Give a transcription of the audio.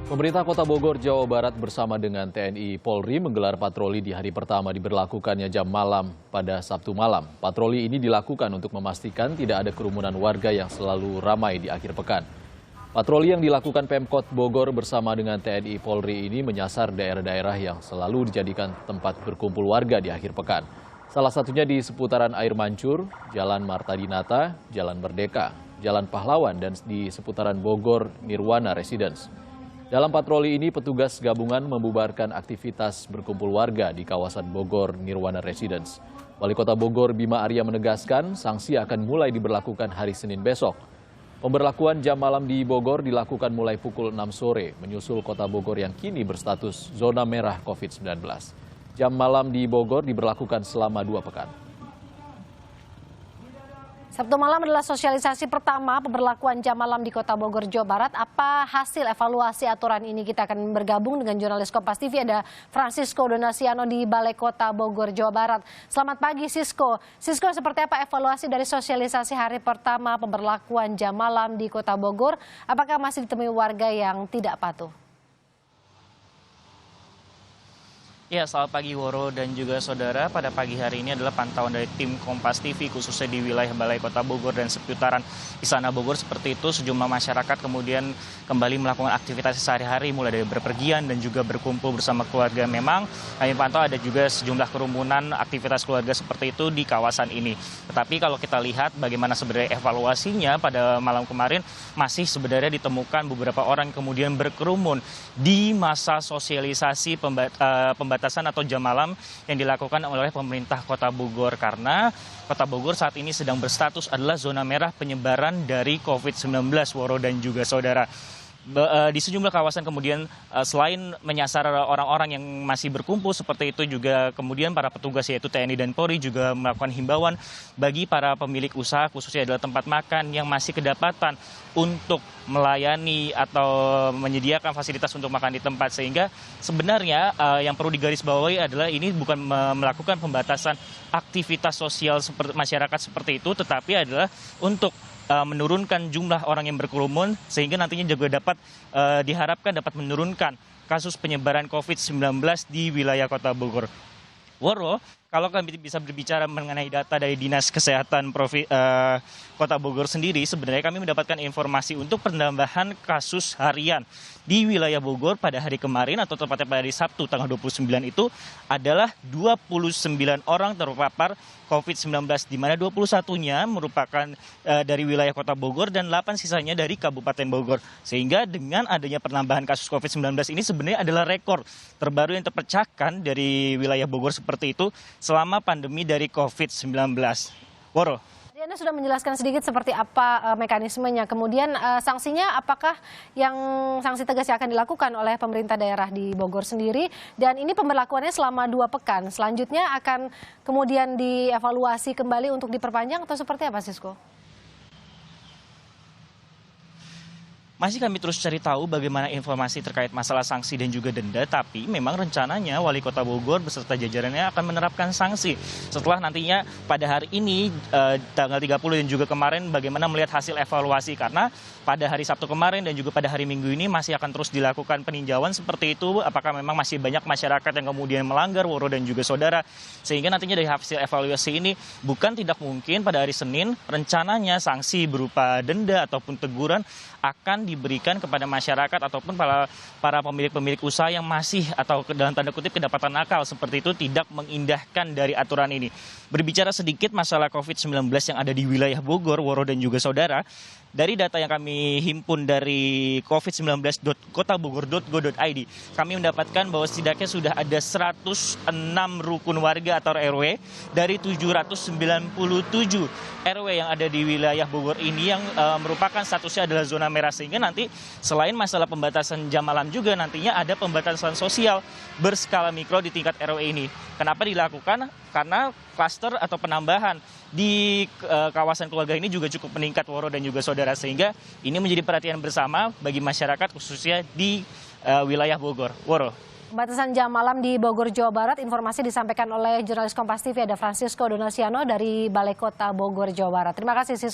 Pemerintah Kota Bogor, Jawa Barat bersama dengan TNI Polri menggelar patroli di hari pertama diberlakukannya jam malam pada Sabtu malam. Patroli ini dilakukan untuk memastikan tidak ada kerumunan warga yang selalu ramai di akhir pekan. Patroli yang dilakukan Pemkot Bogor bersama dengan TNI Polri ini menyasar daerah-daerah yang selalu dijadikan tempat berkumpul warga di akhir pekan. Salah satunya di seputaran Air Mancur, Jalan Marta Dinata, Jalan Merdeka, Jalan Pahlawan, dan di seputaran Bogor Nirwana Residence. Dalam patroli ini, petugas gabungan membubarkan aktivitas berkumpul warga di kawasan Bogor Nirwana Residence. Wali Kota Bogor Bima Arya menegaskan sanksi akan mulai diberlakukan hari Senin besok. Pemberlakuan jam malam di Bogor dilakukan mulai pukul 6 sore, menyusul Kota Bogor yang kini berstatus zona merah COVID-19. Jam malam di Bogor diberlakukan selama 2 pekan. Sabtu malam adalah sosialisasi pertama pemberlakuan jam malam di Kota Bogor, Jawa Barat. Apa hasil evaluasi aturan ini? Kita akan bergabung dengan jurnalis Kompas TV, ada Francisco Donasiano di Balai Kota Bogor, Jawa Barat. Selamat pagi, Sisko. Sisko, seperti apa evaluasi dari sosialisasi hari pertama pemberlakuan jam malam di Kota Bogor? Apakah masih ditemui warga yang tidak patuh? Ya, selamat pagi Woro dan juga saudara. Pada pagi hari ini adalah pantauan dari tim Kompas TV khususnya di wilayah Balai Kota Bogor dan seputaran Istana Bogor. Seperti itu, sejumlah masyarakat kemudian kembali melakukan aktivitas sehari-hari mulai dari berpergian dan juga berkumpul bersama keluarga. Memang kami pantau ada juga sejumlah kerumunan aktivitas keluarga seperti itu di kawasan ini. Tetapi kalau kita lihat bagaimana sebenarnya evaluasinya pada malam kemarin, masih sebenarnya ditemukan beberapa orang kemudian berkerumun di masa sosialisasi pembatasan atau jam malam yang dilakukan oleh pemerintah Kota Bogor, karena Kota Bogor saat ini sedang berstatus adalah zona merah penyebaran dari COVID-19, Woro dan juga saudara. Di sejumlah kawasan kemudian selain menyasar orang-orang yang masih berkumpul seperti itu, juga kemudian para petugas yaitu TNI dan Polri juga melakukan himbauan bagi para pemilik usaha khususnya adalah tempat makan yang masih kedapatan untuk melayani atau menyediakan fasilitas untuk makan di tempat. Sehingga sebenarnya yang perlu digarisbawahi adalah ini bukan melakukan pembatasan aktivitas sosial masyarakat seperti itu, tetapi adalah untuk menurunkan jumlah orang yang berkerumun sehingga nantinya juga dapat diharapkan dapat menurunkan kasus penyebaran COVID-19 di wilayah Kota Bogor. Woro, kalau kami bisa berbicara mengenai data dari Dinas Kesehatan Kota Bogor sendiri, sebenarnya kami mendapatkan informasi untuk penambahan kasus harian di wilayah Bogor pada hari kemarin atau tepatnya pada hari Sabtu tanggal 29 itu adalah 29 orang terpapar COVID-19, di mana 21-nya merupakan dari wilayah Kota Bogor dan 8 sisanya dari Kabupaten Bogor. Sehingga dengan adanya penambahan kasus COVID-19 ini sebenarnya adalah rekor terbaru yang terpecahkan dari wilayah Bogor seperti itu selama pandemi dari COVID-19. Woro. Anda sudah menjelaskan sedikit seperti apa mekanismenya. Kemudian sanksinya apakah yang sanksi tegas yang akan dilakukan oleh pemerintah daerah di Bogor sendiri? Dan ini pemberlakuannya selama 2 pekan. Selanjutnya akan kemudian dievaluasi kembali untuk diperpanjang atau seperti apa, Sisko? Masih kami terus cari tahu bagaimana informasi terkait masalah sanksi dan juga denda, tapi memang rencananya Wali Kota Bogor beserta jajarannya akan menerapkan sanksi setelah nantinya pada hari ini tanggal 30 dan juga kemarin bagaimana melihat hasil evaluasi, karena pada hari Sabtu kemarin dan juga pada hari Minggu ini masih akan terus dilakukan peninjauan seperti itu, apakah memang masih banyak masyarakat yang kemudian melanggar, Woro dan juga saudara, sehingga nantinya dari hasil evaluasi ini bukan tidak mungkin pada hari Senin rencananya sanksi berupa denda ataupun teguran akan diberikan kepada masyarakat ataupun para pemilik usaha yang masih atau dalam tanda kutip kedapatan nakal seperti itu, tidak mengindahkan dari aturan ini. Berbicara sedikit masalah COVID-19 yang ada di wilayah Bogor, Woro dan juga saudara, dari data yang kami himpun dari covid19.kotabogor.go.id, kami mendapatkan bahwa setidaknya sudah ada 106 rukun warga atau RW dari 797 RW yang ada di wilayah Bogor ini yang merupakan statusnya adalah zona merah, sehingga nanti selain masalah pembatasan jam malam juga nantinya ada pembatasan sosial berskala mikro di tingkat RW ini. Kenapa dilakukan? Karena klaster atau penambahan di kawasan keluarga ini juga cukup meningkat, Woro dan juga saudara, sehingga ini menjadi perhatian bersama bagi masyarakat khususnya di wilayah Bogor. Woro. Batasan jam malam di Bogor, Jawa Barat, informasi disampaikan oleh jurnalis Kompas TV, ada Francisco Donasiano dari Balai Kota Bogor, Jawa Barat. Terima kasih, Sisko.